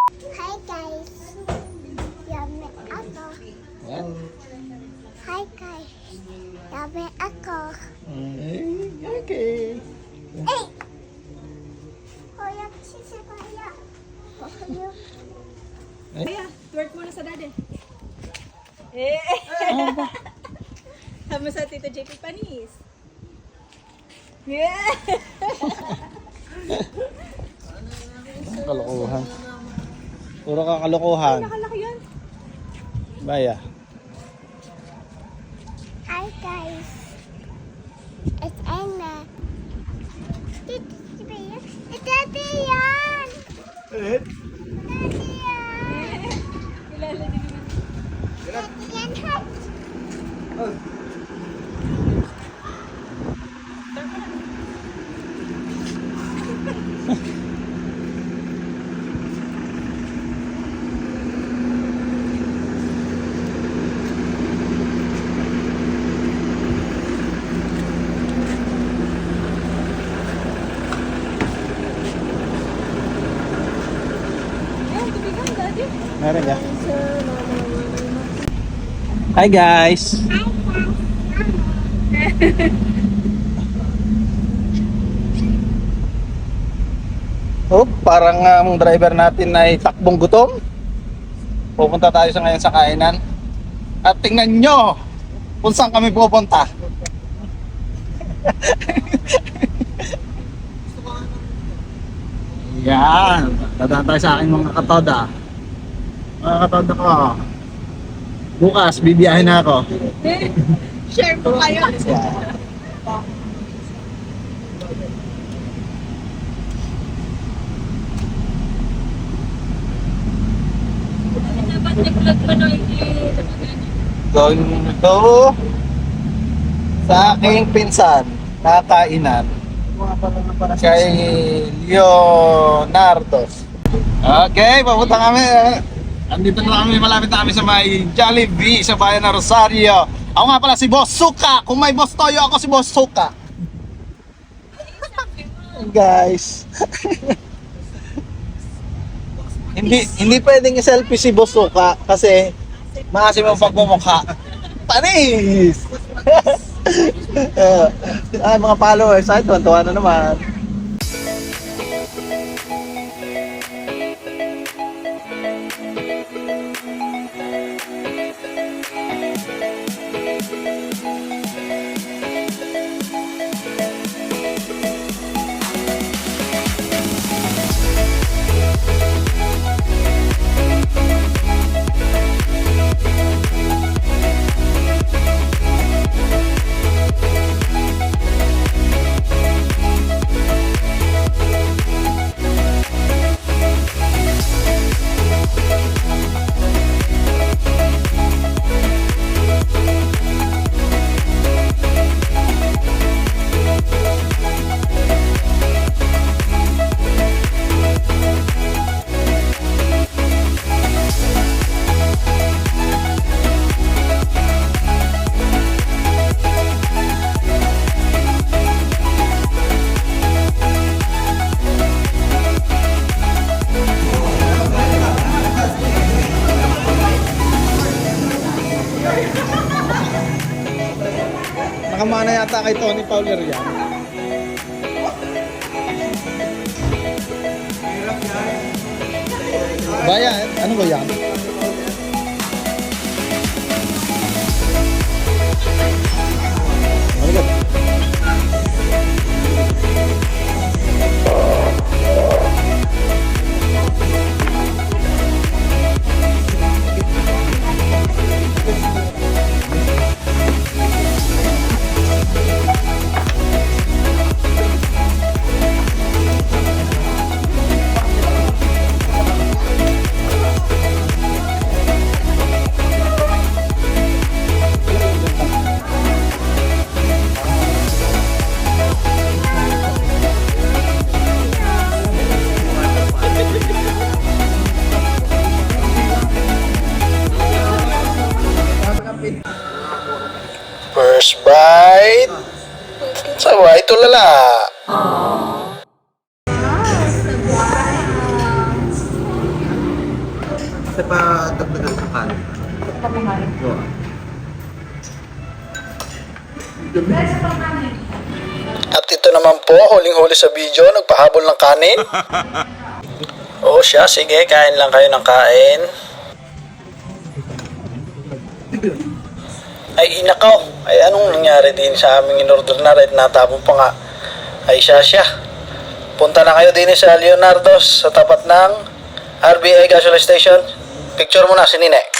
Hi guys. Yummy ako. What? Hi guys. Yummy ako. Okay. Hey! Kuya, sisi kuya. Kuya. Kaya, twerk muna sa daddy. Eh! Tama sa Tito JP Panis. Yeah! Kalokohan. Puro kakalokohan. Nakalaki yan. Baya. Hi guys. It's Anna. It's Daddy yan. Daddy yan. Kilala din naman. Daddy yan. Hi. Yan, tubigan, daddy. Meron ka? Hi guys! Oh, parang ang driver natin ay takbong gutom. Pupunta tayo sa ngayon sa kainan. At tingnan nyo kung saan kami pupunta. Yan. Dadaan tayo sa akin mga katoda. Mga katoda ko. Bukas, bibiyahin na ako. Share po kayo. Dapat nag-vlog pa no, Going to sa aking pinsan na kainan kay Leonardo. Okay, papunta kami. Andito na kami, malapit na kami sa may Jollibee sa bayan ng Rosario. Ako nga pala si Boss Suka. Kung may Boss Toyo, ako si Boss Suka. Guys. hindi pwedeng i-selfie si Boss Suka kasi maasim ang pagmumukha. Panis! Ay, mga followers, ay, tuwan-tuwa na naman. Nakamana yata kay Tony Fowler yan. Baya, ano ba yan? First bite. Sawa, ito lala. Isa pa dagdagan sa kanin. Pagkakain. Oo. At ito naman po, huling-huli sa video, nagpahabol ng kanin. Oo siya, sige, kain lang kayo ng kain. Ay inakaw, ay anong nangyari din sa aming in-order na red, natapon pa nga. Ay siya. Punta na kayo din sa Leonardo's sa tapat ng RBI Gasoline Station. Picture mo na si Nine.